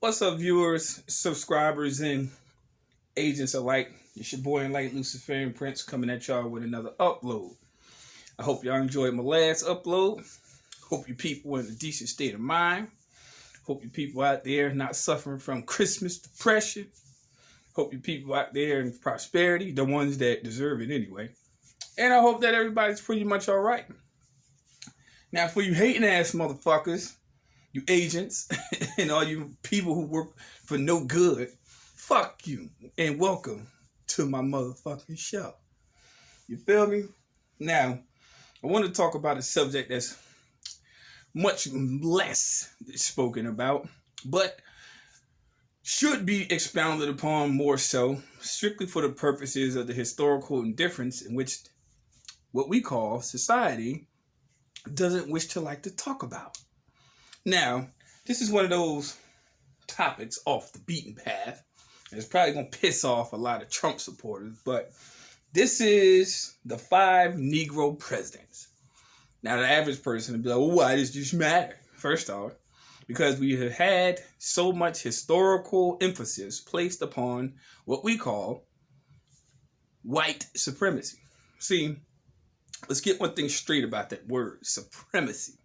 What's up, viewers, subscribers, and agents alike? It's your boy Enlightened Luciferian Prince coming at y'all with another upload. I hope y'all enjoyed my last upload. Hope you people were in a decent state of mind. Hope you people out there not suffering from Christmas depression. Hope you people out there in prosperity, the ones that deserve it anyway. And I hope that everybody's pretty much all right. Now, for you hating ass motherfuckers, you agents, and all you people who work for no good, fuck you, and welcome to my motherfucking show. You feel me? Now, I want to talk about a subject that's much less spoken about, but should be expounded upon more so, strictly for the purposes of the historical indifference in which what we call society doesn't wish to like to talk about. Now, this is one of those topics off the beaten path. And it's probably going to piss off a lot of Trump supporters, but this is the 5 Negro presidents. Now, the average person would be like, well, why does this matter? First off, because we have had so much historical emphasis placed upon what we call white supremacy. See, let's get one thing straight about that word, supremacy.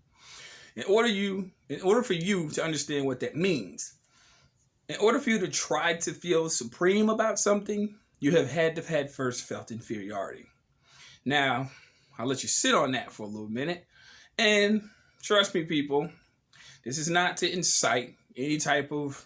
In order for you to understand what that means, in order for you to try to feel supreme about something, you have had to have first felt inferiority. Now, I'll let you sit on that for a little minute. And trust me, people, this is not to incite any type of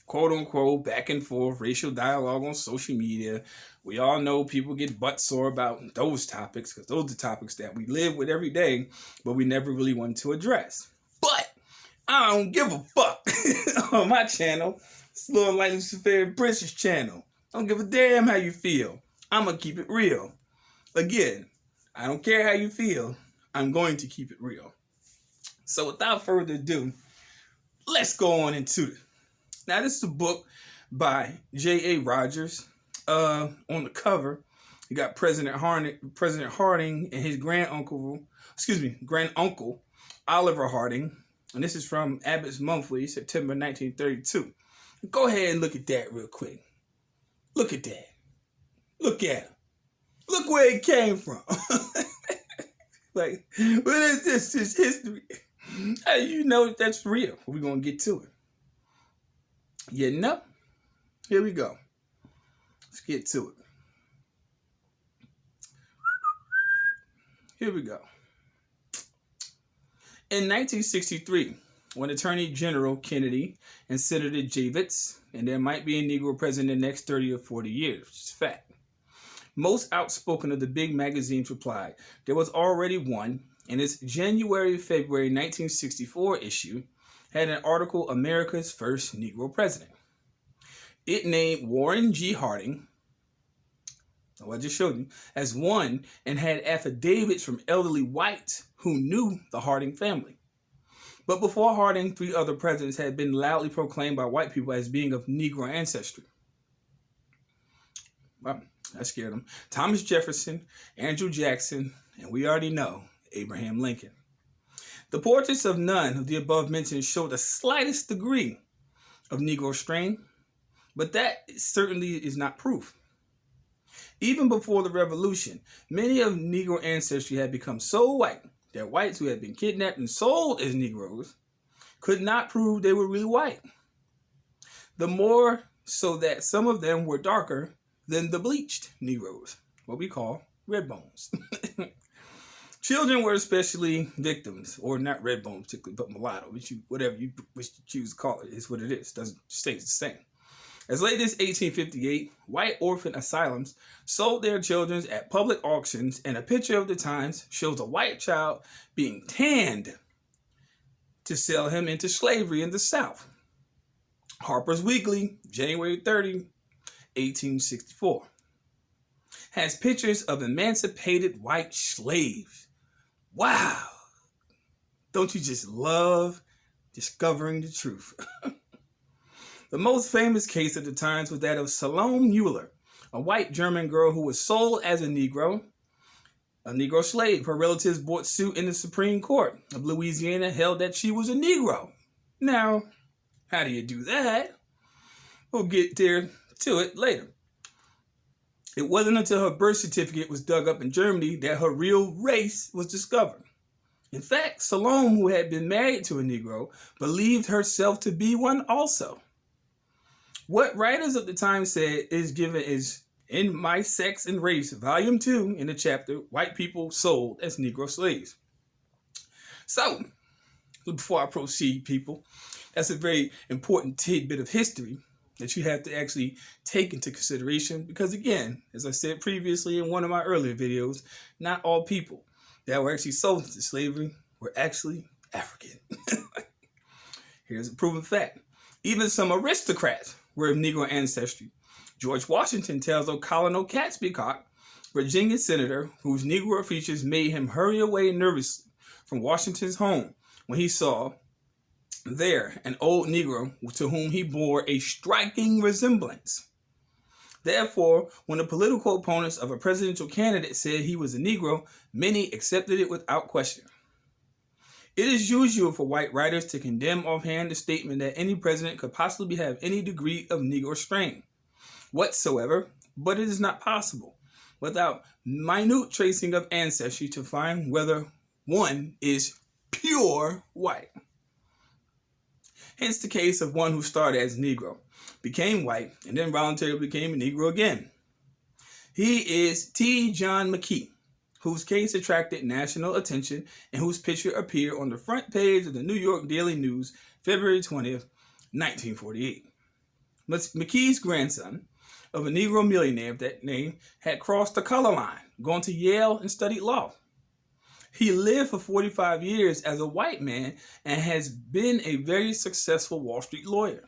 quote-unquote back and forth racial dialogue on social media. We all know people get butt sore about those topics because those are topics that we live with every day, but we never really want to address. But I don't give a fuck on my channel. It's Little Enlightened Luciferian Prince's channel. I don't give a damn how you feel. I'm going to keep it real. Again, I don't care how you feel. I'm going to keep it real. So without further ado, let's go on into it. Now, this is a book by J.A. Rogers. On the cover, you got President Harding and his granduncle Oliver Harding. And this is from Abbott's Monthly, September 1932. Go ahead and look at that real quick. Look at that. Look at him. Look where it came from. Like, what is this? This history. How do you know that's real? We're going to get to it. You know? Here we go. Let's get to it. Here we go. In 1963, when Attorney General Kennedy and Senator Javits, and there might be a Negro president in the next 30 or 40 years, which is fact, most outspoken of the big magazines replied, there was already one, and its January-February 1964 issue had an article, America's First Negro President. It named Warren G. Harding, I just showed you, as one and had affidavits from elderly whites who knew the Harding family. But before Harding, 3 other presidents had been loudly proclaimed by white people as being of Negro ancestry. Well, that scared them. Thomas Jefferson, Andrew Jackson, and we already know, Abraham Lincoln. The portraits of none of the above mentioned show the slightest degree of Negro strain, but that certainly is not proof. Even before the Revolution, many of Negro ancestry had become so white that whites who had been kidnapped and sold as Negroes could not prove they were really white. The more so that some of them were darker than the bleached Negroes, what we call red bones. Children were especially victims, or not red bones particularly, but mulatto, whatever you wish to choose to call it, is what it is. Doesn't stay the same. As late as 1858, white orphan asylums sold their children at public auctions, and a picture of the Times shows a white child being tanned to sell him into slavery in the South. Harper's Weekly, January 30, 1864, has pictures of emancipated white slaves. Wow! Don't you just love discovering the truth? The most famous case of the times was that of Salome Mueller, a white German girl who was sold as a Negro slave. Her relatives brought suit in the Supreme Court of Louisiana, held that she was a Negro. Now, How do you do that? We'll get there to it later. It wasn't until her birth certificate was dug up in Germany that her real race was discovered. In fact, Salome, who had been married to a Negro, believed herself to be one also. What writers of the time said is given is in My Sex and Race, Volume 2, in the chapter, White People Sold as Negro Slaves. So, before I proceed, people, that's a very important tidbit of history that you have to actually take into consideration because, again, as I said previously in one of my earlier videos, not all people that were actually sold into slavery were actually African. Here's a proven fact. Even some aristocrats were of Negro ancestry. George Washington tells of Colonel Catsbycock, Virginia senator, whose Negro features made him hurry away nervously from Washington's home when he saw there an old Negro to whom he bore a striking resemblance. Therefore, when the political opponents of a presidential candidate said he was a Negro, many accepted it without question. It is usual for white writers to condemn offhand the statement that any president could possibly have any degree of Negro strain whatsoever, but it is not possible without minute tracing of ancestry to find whether one is pure white. Hence the case of one who started as Negro, became white, and then voluntarily became a Negro again. He is T. John Mckee, whose case attracted national attention and whose picture appeared on the front page of the New York Daily News, February 20th, 1948. McKee's grandson, of a Negro millionaire of that name, had crossed the color line, gone to Yale, and studied law. He lived for 45 years as a white man and has been a very successful Wall Street lawyer.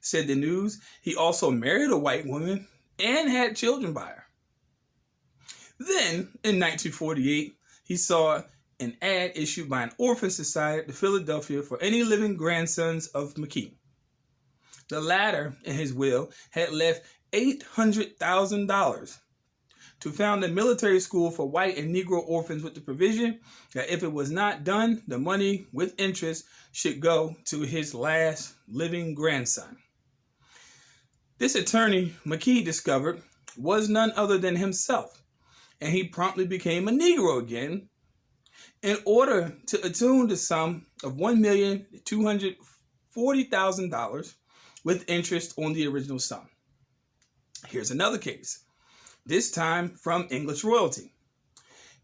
Said the news, he also married a white woman and had children by her. Then, in 1948, he saw an ad issued by an orphan society to Philadelphia for any living grandsons of Mckee. The latter, in his will, had left $800,000 to found a military school for white and Negro orphans with the provision that if it was not done, the money with interest should go to his last living grandson. This attorney, Mckee discovered, was none other than himself, and he promptly became a Negro again in order to attune the sum of $1,240,000 with interest on the original sum. Here's another case, this time from English royalty.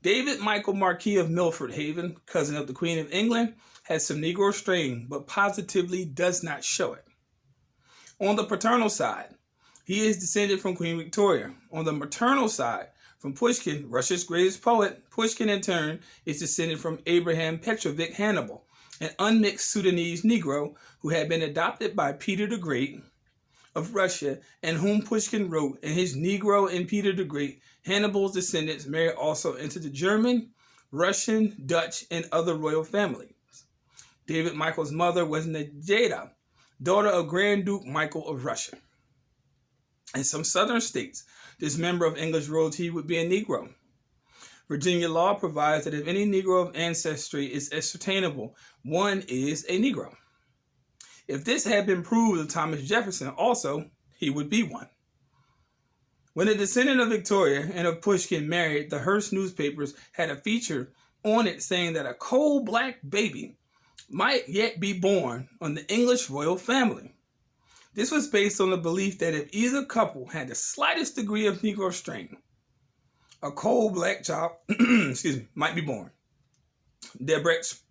David Michael Marquis of Milford Haven, cousin of the Queen of England, has some Negro strain, but positively does not show it. On the paternal side, he is descended from Queen Victoria. On the maternal side, from Pushkin, Russia's greatest poet, Pushkin in turn is descended from Abraham Petrovich Hannibal, an unmixed Sudanese Negro who had been adopted by Peter the Great of Russia, and whom Pushkin wrote in his Negro and Peter the Great. Hannibal's descendants married also into the German, Russian, Dutch, and other royal families. David Michael's mother was Nejeda, daughter of Grand Duke Michael of Russia. In some southern states, this member of English royalty would be a Negro. Virginia law provides that if any Negro of ancestry is ascertainable, one is a Negro. If this had been proved of Thomas Jefferson also, he would be one. When a descendant of Victoria and of Pushkin married, the Hearst newspapers had a feature on it saying that a coal-black baby might yet be born on the English royal family. This was based on the belief that if either couple had the slightest degree of Negro strain, a coal-black child might be born. Debrett's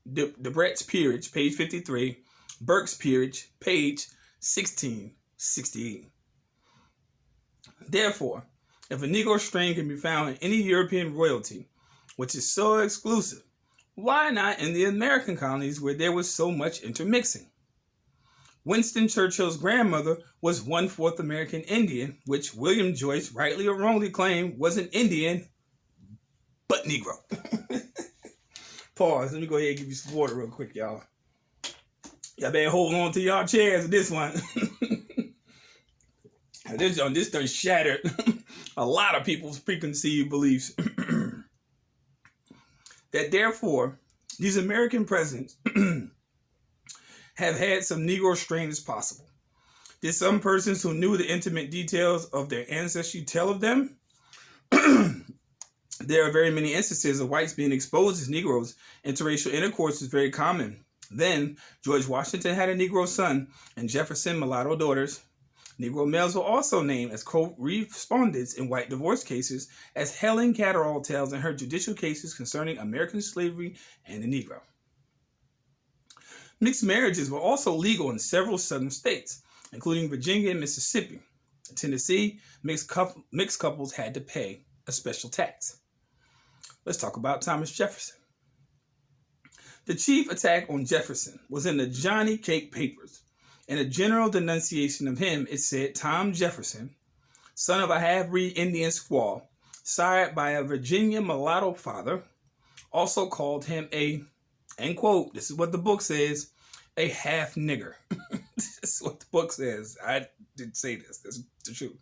Peerage, page 53, Burke's Peerage, page 1668. Therefore, if a Negro strain can be found in any European royalty, which is so exclusive, why not in the American colonies where there was so much intermixing? Winston Churchill's grandmother was 1/4 American Indian, which William Joyce rightly or wrongly claimed wasn't Indian, but Negro. Pause. Let me go ahead and give you some water real quick, y'all. Y'all better hold on to y'all chairs with this one. This done shattered a lot of people's preconceived beliefs. That therefore, these American presidents have had some Negro strain as possible. Did some persons who knew the intimate details of their ancestry tell of them? There are very many instances of whites being exposed as Negroes. Interracial intercourse was very common. Then, George Washington had a Negro son and Jefferson mulatto daughters. Negro males were also named as co-respondents in white divorce cases, as Helen Catterall tells in her judicial cases concerning American slavery and the Negro. Mixed marriages were also legal in several southern states, including Virginia and Mississippi. In Tennessee, mixed couples had to pay a special tax. Let's talk about Thomas Jefferson. The chief attack on Jefferson was in the Johnny Cake Papers. In a general denunciation of him, it said Tom Jefferson, son of a half-breed Indian squaw, sired by a Virginia mulatto father, also called him a, end quote, this is what the book says, a half nigger. This is what the book says. I didn't say this. That's the truth.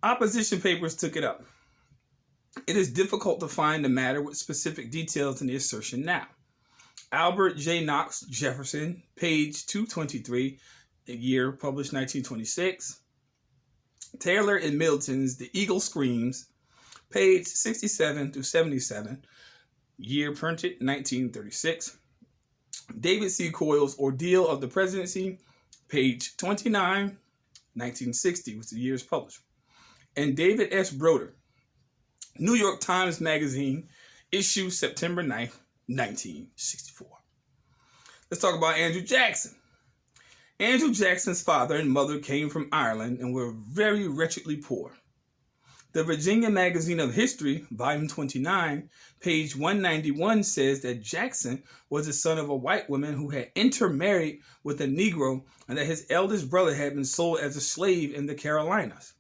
Opposition papers took it up. It is difficult to find the matter with specific details in the assertion now. Albert J. Knox, Jefferson, page 223, the year published 1926. Taylor and Middleton's The Eagle Screams, page 67 through 77, year printed 1936. David C. Coyle's Ordeal of the Presidency, page 29, 1960, was the years published. And David S. Broder, New York Times Magazine, issue September 9th, 1964. Let's talk about Andrew Jackson. Andrew Jackson's father and mother came from Ireland and were very wretchedly poor. The Virginia Magazine of History, volume 29, page 191 says that Jackson was the son of a white woman who had intermarried with a Negro and that his eldest brother had been sold as a slave in the Carolinas.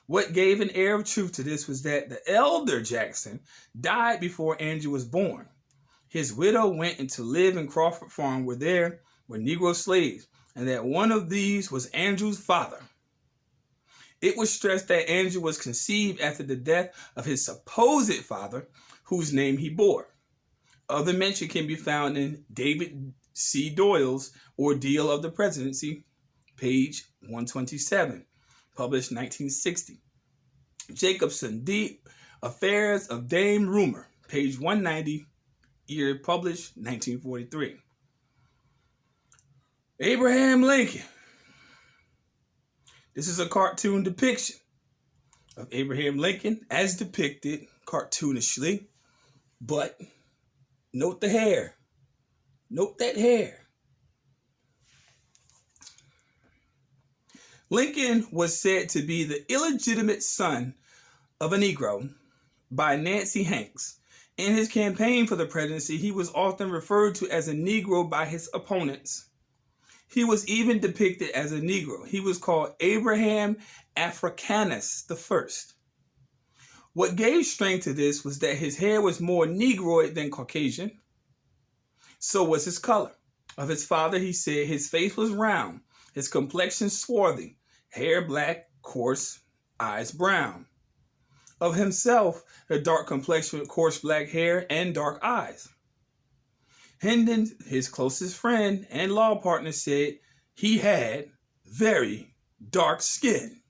What gave an air of truth to this was that the elder Jackson died before Andrew was born. His widow went to live in Crawford Farm where there were Negro slaves, and that one of these was Andrew's father. It was stressed that Andrew was conceived after the death of his supposed father, whose name he bore. Other mention can be found in David C. Doyle's Ordeal of the Presidency, page 127. Published 1960. Jacobson, The Affairs of Dame Rumor, page 190, year published 1943. Abraham Lincoln. This is a cartoon depiction of Abraham Lincoln as depicted cartoonishly, but note the hair. Note that hair. Lincoln was said to be the illegitimate son of a Negro by Nancy Hanks. In his campaign for the presidency, he was often referred to as a Negro by his opponents. He was even depicted as a Negro. He was called Abraham Africanus I. What gave strength to this was that his hair was more Negroid than Caucasian. So was his color. Of his father, he said his face was round, his complexion swarthy, hair black, coarse, eyes brown. Of himself, a dark complexion with coarse black hair and dark eyes. Hendon, his closest friend and law partner, said he had very dark skin.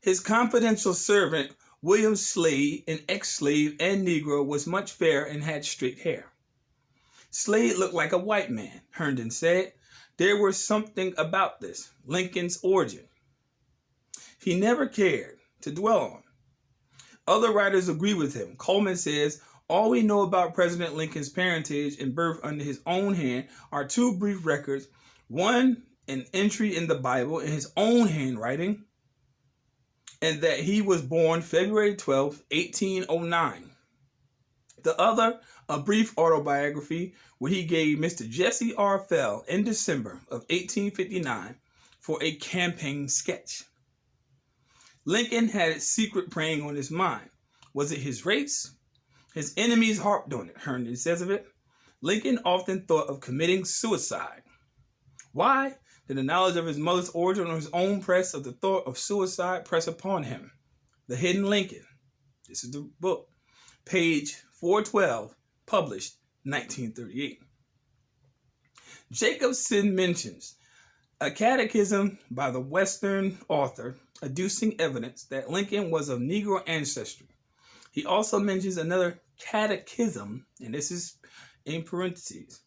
His confidential servant, William Slade, an ex-slave and Negro, was much fairer and had straight hair. Slade looked like a white man, Herndon said. There was something about this, Lincoln's origin, he never cared to dwell on. Other writers agree with him. Coleman says, all we know about President Lincoln's parentage and birth under his own hand are two brief records, one an entry in the Bible in his own handwriting, and that he was born February 12, 1809. The other, a brief autobiography where he gave Mr. Jesse R. Fell in December of 1859 for a campaign sketch. Lincoln had a secret preying on his mind. Was it his race? His enemies harped on it, Herndon says of it. Lincoln often thought of committing suicide. Why did the knowledge of his mother's origin or his own press of the thought of suicide press upon him? The Hidden Lincoln. This is the book. Page 412, published 1938. Jacobson mentions a catechism by the Western author adducing evidence that Lincoln was of Negro ancestry. He also mentions another catechism, and this is in parentheses,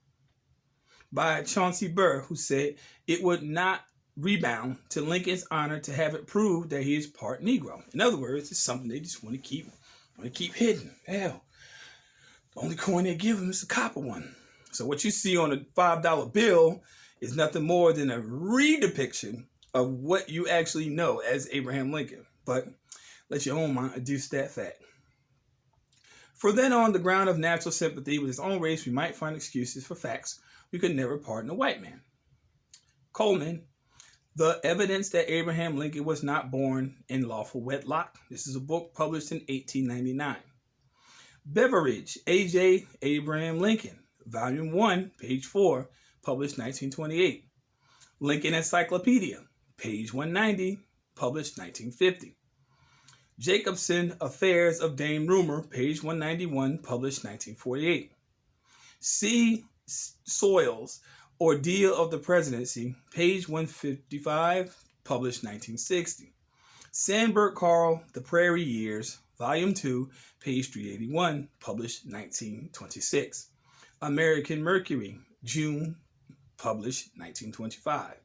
by Chauncey Burr, who said it would not rebound to Lincoln's honor to have it proved that he is part Negro. In other words, it's something they just want to keep hidden. Hell, the only coin they give him is a copper one. So what you see on a $5 bill is nothing more than a redepiction of what you actually know as Abraham Lincoln. But let your own mind adduce that fact. For then on the ground of natural sympathy with his own race, we might find excuses for facts we could never pardon a white man. Coleman, The Evidence That Abraham Lincoln Was Not Born in Lawful Wedlock. This is a book published in 1899. Beveridge, A.J. Abraham Lincoln, Volume 1, page 4, published 1928. Lincoln Encyclopedia, page 190, published 1950. Jacobson, Affairs of Dame Rumor, page 191, published 1948. C. Soils, Ordeal of the Presidency, page 155, published 1960. Sandberg Carl, The Prairie Years, volume 2, page 381, published 1926. American Mercury, June, published 1925.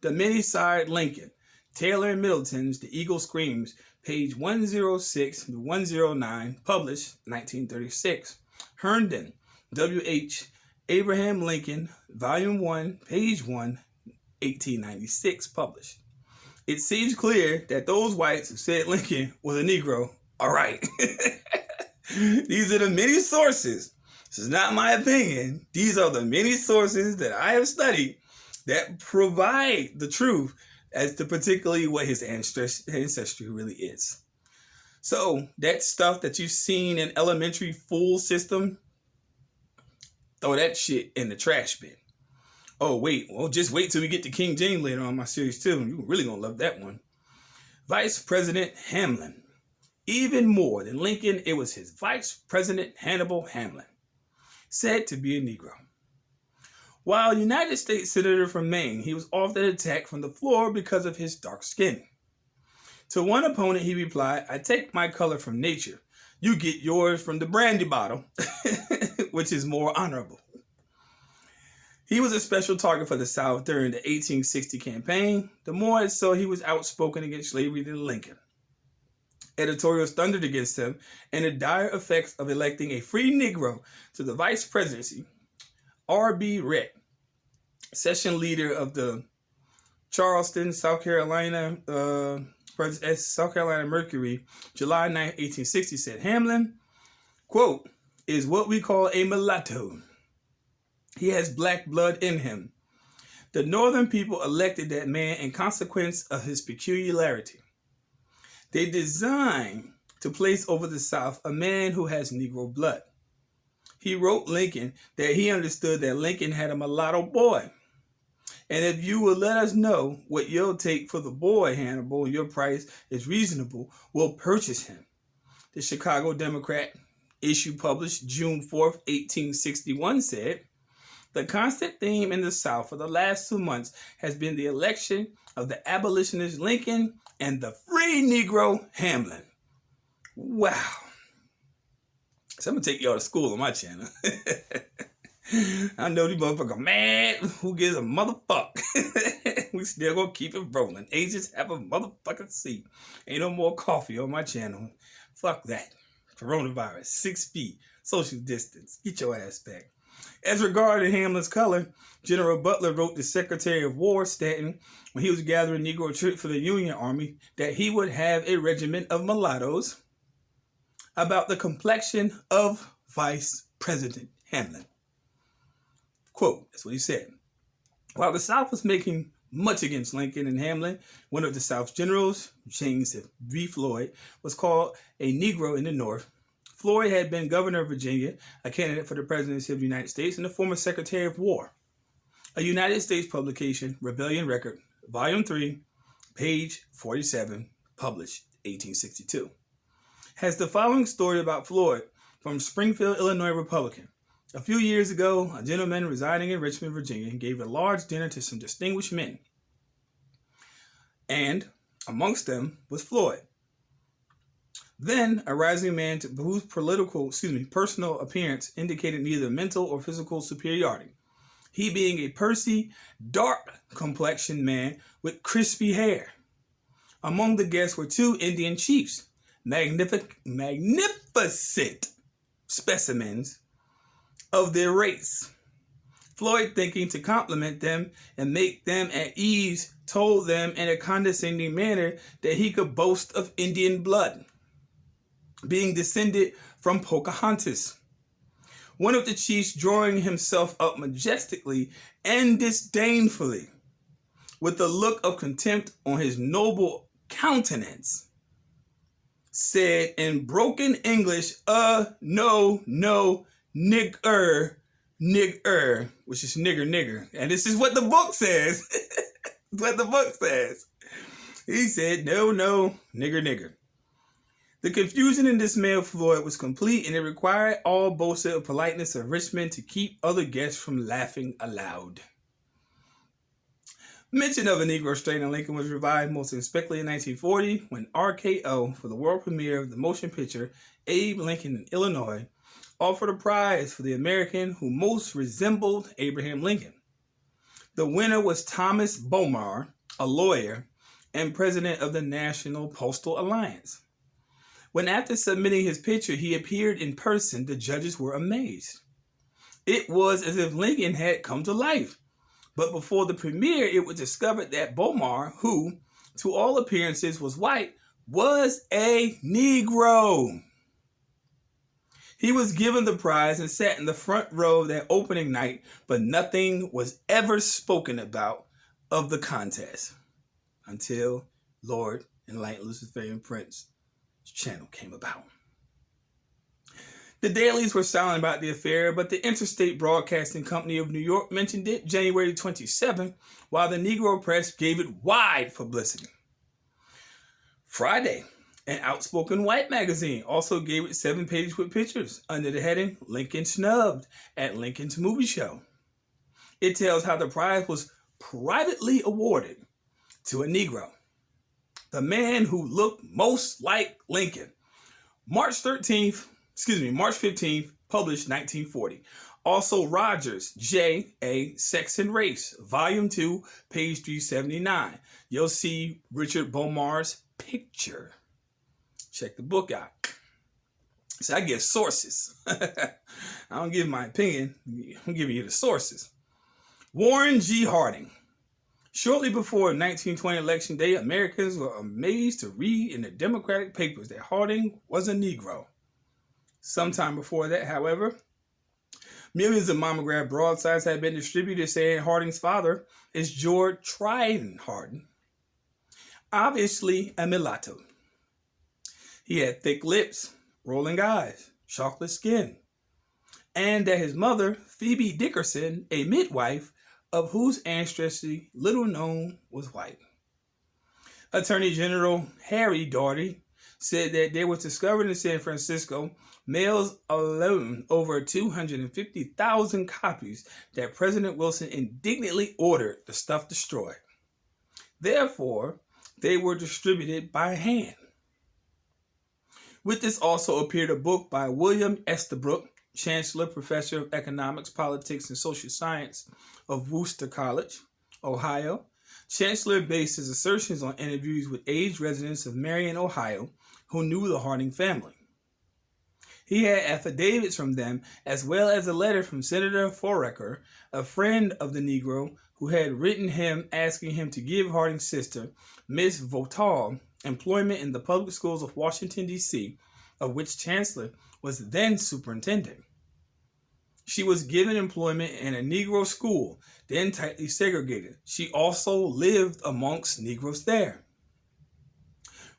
The Many-Sired Lincoln, Taylor and Middleton's The Eagle Screams, page 106 to 109, published 1936. Herndon, W.H. Abraham Lincoln, volume 1, page 1, 1896, published. It seems clear that those whites who said Lincoln was a Negro are right. These are the many sources. This is not my opinion. These are the many sources that I have studied that provide the truth as to particularly what his ancestry really is. So that stuff that you've seen in elementary fool system, throw that shit in the trash bin. Oh, wait. Well, just wait till we get to King James later on my series, too. You're really going to love that one. Vice President Hamlin. Even more than Lincoln, it was his Vice President Hannibal Hamlin, said to be a Negro. While United States Senator from Maine, he was often attacked from the floor because of his dark skin. To one opponent, he replied, "I take my color from nature. You get yours from the brandy bottle," which is more honorable. He was a special target for the South during the 1860 campaign. The more so he was outspoken against slavery than Lincoln. Editorials thundered against him, and the dire effects of electing a free Negro to the vice presidency. R.B. Rhett, session leader of the Charleston, South Carolina Mercury, July 9, 1860, said Hamlin, quote, "is what we call a mulatto. He has black blood in him. The Northern people elected that man in consequence of his peculiarity. They designed to place over the South a man who has Negro blood. He wrote Lincoln that he understood that Lincoln had a mulatto boy. And if you will let us know what you'll take for the boy, Hannibal, and your price is reasonable, we'll purchase him." The Chicago Democrat issue published June 4th, 1861 said, "The constant theme in the South for the last 2 months has been the election of the abolitionist Lincoln and the free Negro Hamlin." Wow. So I'm going to take y'all to school on my channel. I know these motherfuckers mad. Who gives a motherfuck? We still going to keep it rolling. Agents have a motherfucking seat. Ain't no more coffee on my channel. Fuck that. Coronavirus. 6 feet. Social distance. Get your ass back. As regarded Hamlin's color, General Butler wrote the Secretary of War, Stanton, when he was gathering Negro troops for the Union Army, that he would have a regiment of mulattoes about the complexion of Vice President Hamlin. Quote, that's what he said. While the South was making much against Lincoln and Hamlin, one of the South's generals, James R Floyd, was called a Negro in the North. Floyd had been governor of Virginia, a candidate for the presidency of the United States, and a former Secretary of War. A United States publication, Rebellion Record, Volume 3, page 47, published 1862, has the following story about Floyd from Springfield, Illinois Republican. A few years ago, a gentleman residing in Richmond, Virginia, gave a large dinner to some distinguished men, and amongst them was Floyd. Then, a rising man whose personal appearance indicated neither mental or physical superiority, he being a pursy, dark-complexioned man with crispy hair. Among the guests were two Indian chiefs, magnificent specimens of their race. Floyd, thinking to compliment them and make them at ease, told them in a condescending manner that he could boast of Indian blood, being descended from Pocahontas. One of the chiefs, drawing himself up majestically and disdainfully, with a look of contempt on his noble countenance, said in broken English, no, nigger, which is nigger. And this is what the book says. What the book says. He said, no, nigger. The confusion and dismay of Floyd was complete, and it required all boasted politeness of Richmond to keep other guests from laughing aloud. Mention of a Negro strain in Lincoln was revived most unexpectedly in 1940 when RKO, for the world premiere of the motion picture Abe Lincoln in Illinois, offered a prize for the American who most resembled Abraham Lincoln. The winner was Thomas Bomar, a lawyer and president of the National Postal Alliance. When after submitting his picture he appeared in person, the judges were amazed. It was as if Lincoln had come to life. But before the premiere, it was discovered that Bomar, who, to all appearances, was white, was a Negro. He was given the prize and sat in the front row that opening night, but nothing was ever spoken about of the contest until Lord Enlightened Luciferian Prince's channel came about. The dailies were silent about the affair, but the Interstate Broadcasting Company of New York mentioned it January 27, while the Negro press gave it wide publicity. Friday, an outspoken white magazine also gave it 7 pages with pictures under the heading Lincoln Snubbed at Lincoln's Movie Show. It tells how the prize was privately awarded to a Negro, the man who looked most like Lincoln. March 15th, published 1940. Also Rogers, J. A. Sex and Race, Volume 2, page 379. You'll see Richard Bomar's picture. Check the book out. So I give sources. I don't give my opinion. I'm giving you the sources. Warren G. Harding. Shortly before 1920 Election Day, Americans were amazed to read in the Democratic papers that Harding was a Negro. Sometime before that, however, millions of monograph broadsides had been distributed saying Harding's father is George Tryden Harding, obviously a mulatto. He had thick lips, rolling eyes, chocolate skin, and that his mother, Phoebe Dickerson, a midwife, of whose ancestry little known, was white. Attorney General Harry Daugherty said that there was discovered in San Francisco mails alone over 250,000 copies that President Wilson indignantly ordered the stuff destroyed. Therefore, they were distributed by hand. With this also appeared a book by William Estabrook, Chancellor, Professor of Economics, Politics, and Social Science of Worcester College, Ohio. Chancellor based his assertions on interviews with aged residents of Marion, Ohio, who knew the Harding family. He had affidavits from them, as well as a letter from Senator Foraker, a friend of the Negro, who had written him asking him to give Harding's sister, Miss Votal, employment in the public schools of Washington, D.C., of which Chancellor was then superintendent. She was given employment in a Negro school, then tightly segregated. She also lived amongst Negroes there.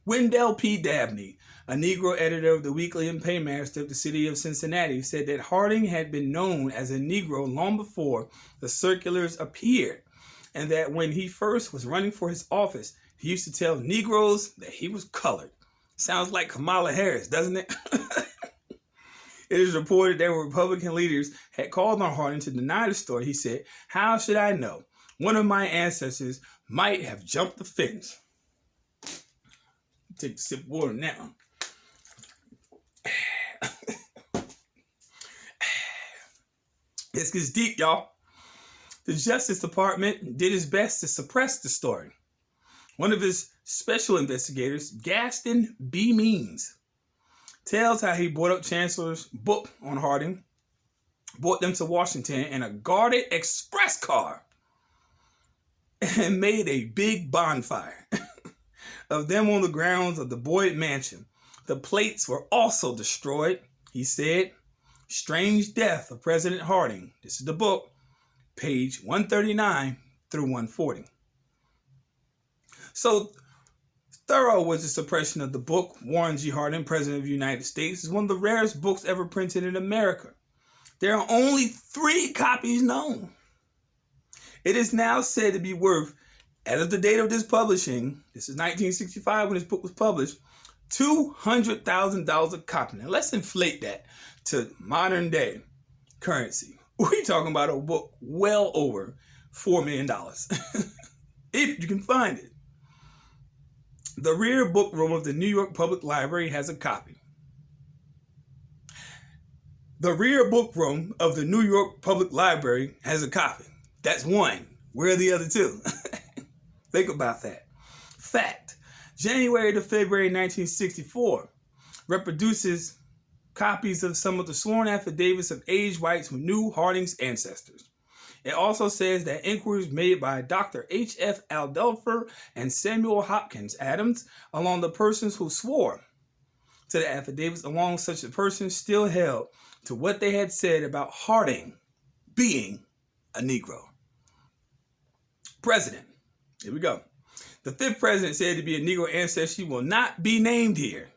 Wendell P. Dabney, a Negro editor of the Weekly and Paymaster of the city of Cincinnati, said that Harding had been known as a Negro long before the circulars appeared, and that when he first was running for his office, he used to tell Negroes that he was colored. Sounds like Kamala Harris, doesn't it? It is reported that Republican leaders had called on Harding to deny the story. He said, "How should I know? One of my ancestors might have jumped the fence." Take a sip of water now. This gets deep, y'all. The Justice Department did its best to suppress the story. One of his special investigators, Gaston B. Means, tells how he brought up Chancellor's book on Harding, brought them to Washington in a guarded express car, and made a big bonfire of them on the grounds of the Boyd Mansion. The plates were also destroyed, he said. Strange Death of President Harding. This is the book, page 139 through 140. So thorough was the suppression of the book. Warren G. Harding, President of the United States, is one of the rarest books ever printed in America. There are only 3 copies known. It is now said to be worth, as of the date of this publishing, this is 1965 when this book was published, $200,000 a copy. Now let's inflate that to modern day currency. We're talking about a book well over $4 million. If you can find it. The rear book room of the New York Public Library has a copy. The rear book room of the New York Public Library has a copy. That's one. Where are the other 2? Think about that. Fact. January to February 1964 reproduces copies of some of the sworn affidavits of aged whites who knew Harding's ancestors. It also says that inquiries made by Dr. H.F. Aldelfer and Samuel Hopkins Adams along the persons who swore to the affidavits, along such the persons still held to what they had said about Harding being a Negro. President. Here we go. The 5th president said to be a Negro ancestry will not be named here.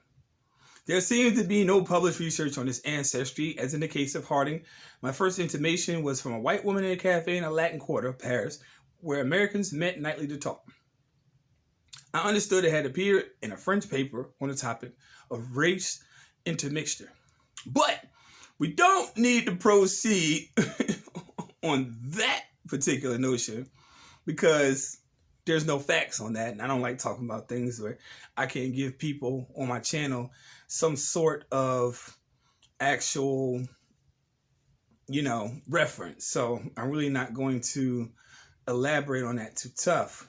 There seems to be no published research on this ancestry, as in the case of Harding. My first intimation was from a white woman in a cafe in a Latin quarter of Paris, where Americans met nightly to talk. I understood it had appeared in a French paper on the topic of race intermixture. But we don't need to proceed on that particular notion because there's no facts on that. And I don't like talking about things where I can't give people on my channel some sort of actual, reference. So I'm really not going to elaborate on that too tough.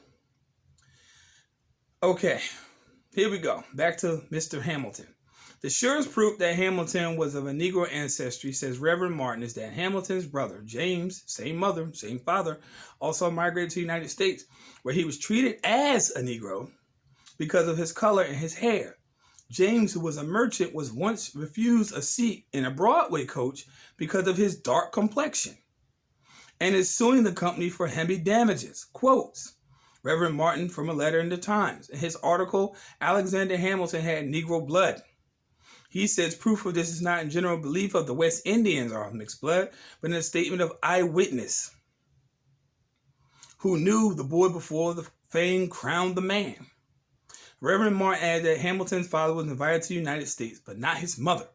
Okay, here we go. Back to Mr. Hamilton. The surest proof that Hamilton was of a Negro ancestry, says Reverend Martin, is that Hamilton's brother, James, same mother, same father, also migrated to the United States, where he was treated as a Negro because of his color and his hair. James, who was a merchant, was once refused a seat in a Broadway coach because of his dark complexion and is suing the company for heavy damages. Quotes Reverend Martin from a letter in the Times. In his article, Alexander Hamilton had Negro blood. He says proof of this is not in general belief of the West Indians are of mixed blood, but in a statement of eyewitness who knew the boy before the fame crowned the man. Reverend Martin added that Hamilton's father was invited to the United States, but not his mother,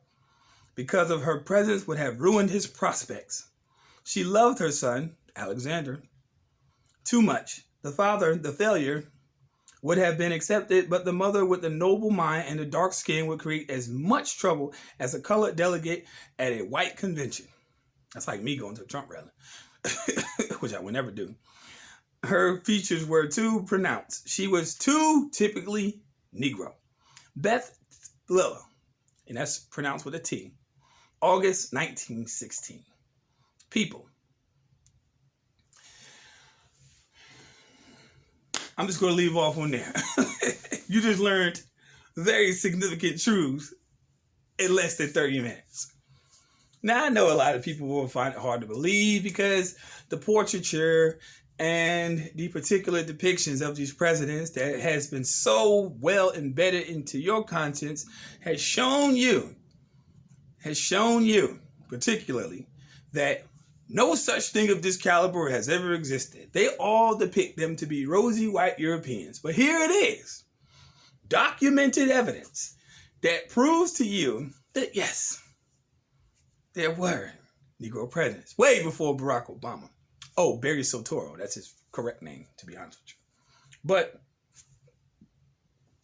because of her presence would have ruined his prospects. She loved her son, Alexander, too much. The father, the failure, would have been accepted, but the mother with the noble mind and the dark skin would create as much trouble as a colored delegate at a white convention. That's like me going to a Trump rally, which I would never do. Her features were too pronounced. She was too typically Negro. Beth Lilla, and that's pronounced with a T, August 1916. People. I'm just going to leave off on there. You just learned very significant truths in less than 30 minutes. Now, I know a lot of people will find it hard to believe because the portraiture and the particular depictions of these presidents that has been so well embedded into your conscience has shown you particularly that no such thing of this caliber has ever existed. They all depict them to be rosy white Europeans. But here it is, documented evidence that proves to you that yes, there were Negro presidents way before Barack Obama. Oh, Barry Soetoro, that's his correct name, to be honest with you. But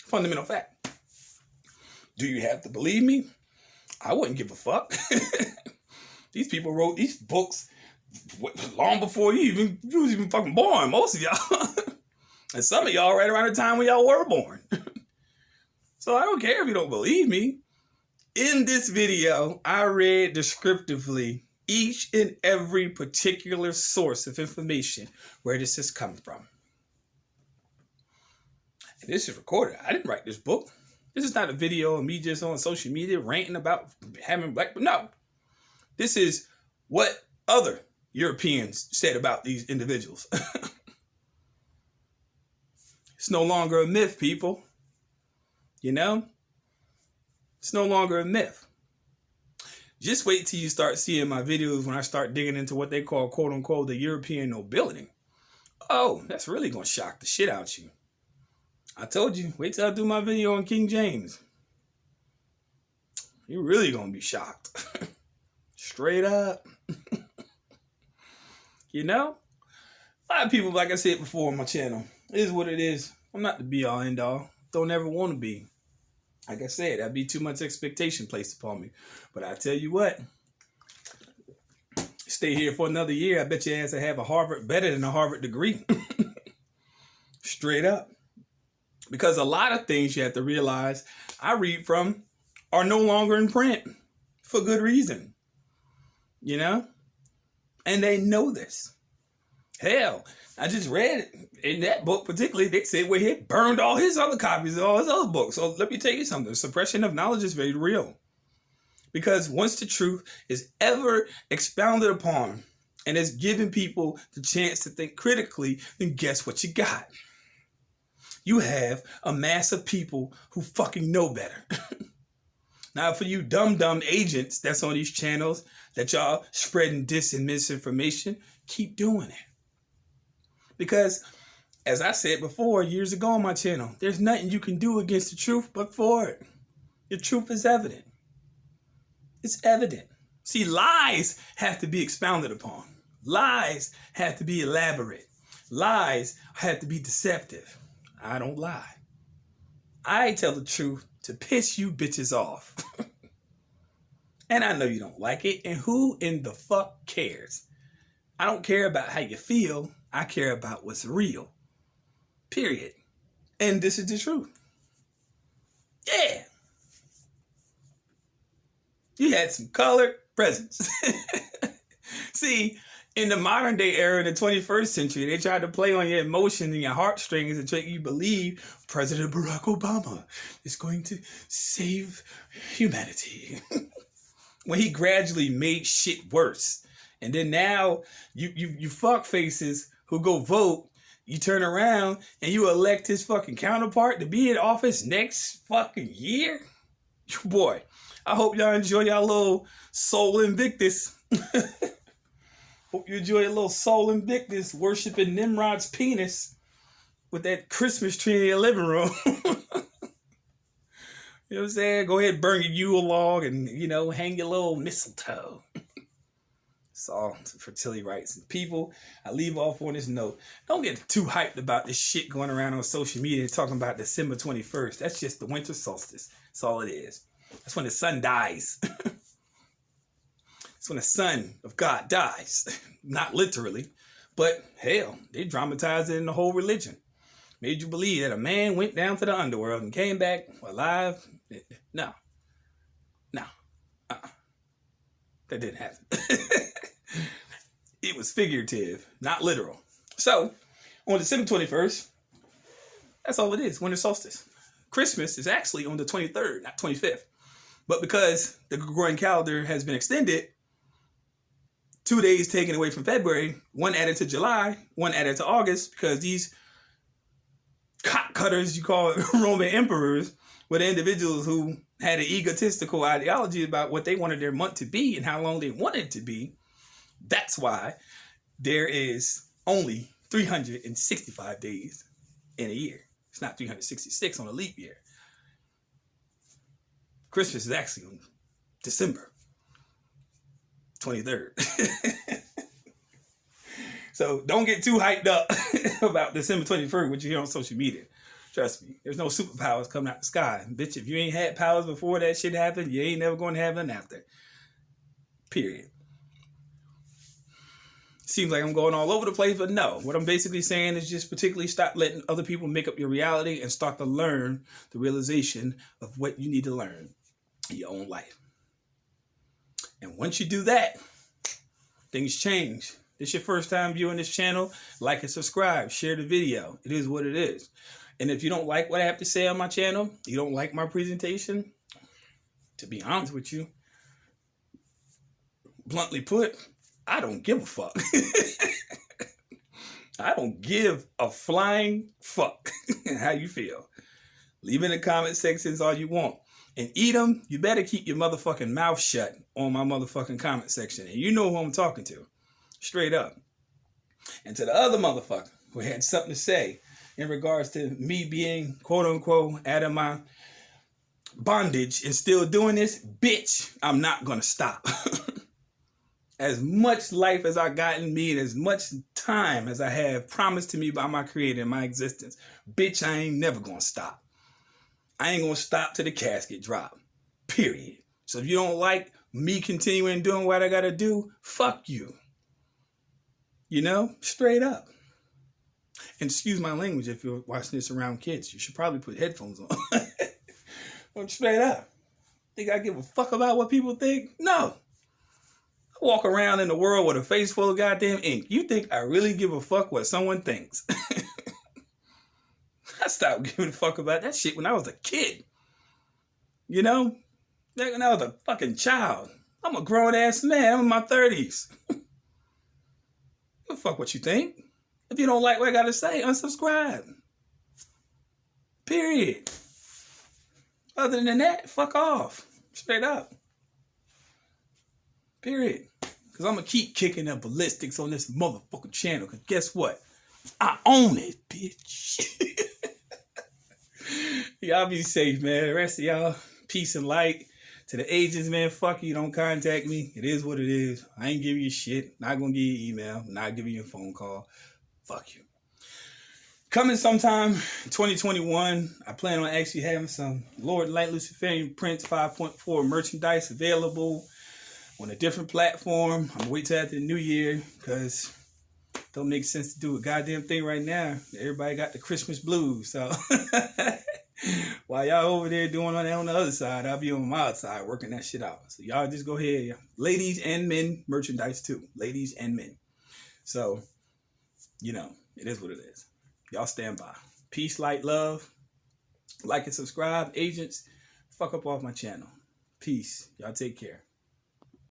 fundamental fact. Do you have to believe me? I wouldn't give a fuck. These people wrote these books long before you was even fucking born, most of y'all. And some of y'all right around the time when y'all were born. So I don't care if you don't believe me. In this video, I read descriptively each and every particular source of information where this is coming from. And this is recorded. I didn't write this book. This is not a video of me just on social media ranting about having black people. No. This is what other Europeans said about these individuals. It's no longer a myth, people. You know? It's no longer a myth. Just wait till you start seeing my videos when I start digging into what they call, quote unquote, the European nobility. Oh, that's really going to shock the shit out you. I told you, wait till I do my video on King James. You're really going to be shocked. Straight up. You know? A lot of people, like I said before on my channel, it is what it is. I'm not the be-all, end-all. Don't ever want to be. Like I said, that'd be too much expectation placed upon me. But I tell you what, stay here for another year, I bet your ass will have a Harvard, better than a Harvard degree. Straight up. Because a lot of things you have to realize I read from are no longer in print for good reason. You know? And they know this. Hell, I just read it in that book particularly. They said he burned all his other copies of all his other books. So let me tell you something. Suppression of knowledge is very real. Because once the truth is ever expounded upon and is giving people the chance to think critically, then guess what you got? You have a mass of people who fucking know better. Now, for you dumb agents that's on these channels that y'all spreading dis and misinformation, keep doing it. Because, as I said before, years ago on my channel, there's nothing you can do against the truth but for it. The truth is evident. It's evident. See, lies have to be expounded upon. Lies have to be elaborate. Lies have to be deceptive. I don't lie. I tell the truth to piss you bitches off. And I know you don't like it. And who in the fuck cares? I don't care about how you feel. I care about what's real. Period. And this is the truth. Yeah. You had some colored presidents. See, in the modern day era, in the 21st century, they tried to play on your emotions and your heartstrings and make you believe President Barack Obama is going to save humanity. When he gradually made shit worse. And then now you fuck faces who go vote, you turn around and you elect his fucking counterpart to be in office next fucking year. Boy, I hope y'all enjoy y'all little Sol Invictus. Hope you enjoy a little Sol Invictus worshiping Nimrod's penis with that Christmas tree in your living room. You know what I'm saying? Go ahead and burn your Yule log and, you know, hang your little mistletoe. It's all fertility rights. And people, I leave off on this note. Don't get too hyped about this shit going around on social media talking about December 21st. That's just the winter solstice. That's all it is. That's when the sun dies. It's when the son of God dies. Not literally, but hell, they dramatized it in the whole religion. Made you believe that a man went down to the underworld and came back alive. No. That didn't happen. It was figurative, not literal. So, on December 21st, that's all it is, winter solstice. Christmas is actually on the 23rd, not 25th. But because the Gregorian calendar has been extended, 2 days taken away from February, one added to July, one added to August, because these cock cutters, you call it, Roman emperors, were the individuals who had an egotistical ideology about what they wanted their month to be and how long they wanted it to be. That's why there is only 365 days in a year. It's not 366 on a leap year. Christmas is actually on December. 23rd. So don't get too hyped up about December 21st, what you hear on social media. Trust me, there's no superpowers coming out the sky. Bitch, if you ain't had powers before that shit happened, you ain't never going to have none after. Period. Seems like I'm going all over the place, but no. What I'm basically saying is just particularly stop letting other people make up your reality and start to learn the realization of what you need to learn in your own life. And once you do that, things change. This is your first time viewing this channel, like and subscribe, share the video. It is what it is. And if you don't like what I have to say on my channel, you don't like my presentation, to be honest with you, bluntly put, I don't give a fuck. I don't give a flying fuck how you feel. Leave in the comment sections all you want. And eat them, you better keep your motherfucking mouth shut on my motherfucking comment section. And you know who I'm talking to. Straight up. And to the other motherfucker who had something to say in regards to me being, quote unquote, out of my bondage and still doing this, bitch, I'm not gonna stop. As much life as I got in me and as much time as I have promised to me by my creator in my existence, bitch, I ain't never gonna stop. I ain't gonna stop till the casket drop. Period. So if you don't like me continuing doing what I gotta do, fuck you. You know, straight up. And excuse my language if you're watching this around kids. You should probably put headphones on. But straight up. Think I give a fuck about what people think? No. I walk around in the world with a face full of goddamn ink. You think I really give a fuck what someone thinks? I stopped giving a fuck about that shit when I was a kid. You know? When I was a fucking child. I'm a grown-ass man. I'm in my 30s. Give a fuck what you think. If you don't like what I gotta say, unsubscribe. Period. Other than that, fuck off. Straight up. Period. Because I'm gonna keep kicking the ballistics on this motherfucking channel. Because guess what? I own it, bitch. Y'all be safe, man. The rest of y'all, peace and light. To the agents, man, fuck you. Don't contact me. It is what it is. I ain't giving you shit. Not gonna give you an email. Not giving you a phone call. Fuck you. Coming sometime in 2021, I plan on actually having some Lord Light Luciferian Prince 5.4 merchandise available on a different platform. I'm gonna wait till after the new year because it don't make sense to do a goddamn thing right now. Everybody got the Christmas blues, so while y'all over there doing on the other side, I'll be on my side working that shit out. So y'all just go ahead, ladies and men merchandise too, ladies and men. So you know, it is what it is. Y'all stand by. Peace, light, love. Like and subscribe, agents. Fuck up off my channel. Peace. Y'all take care.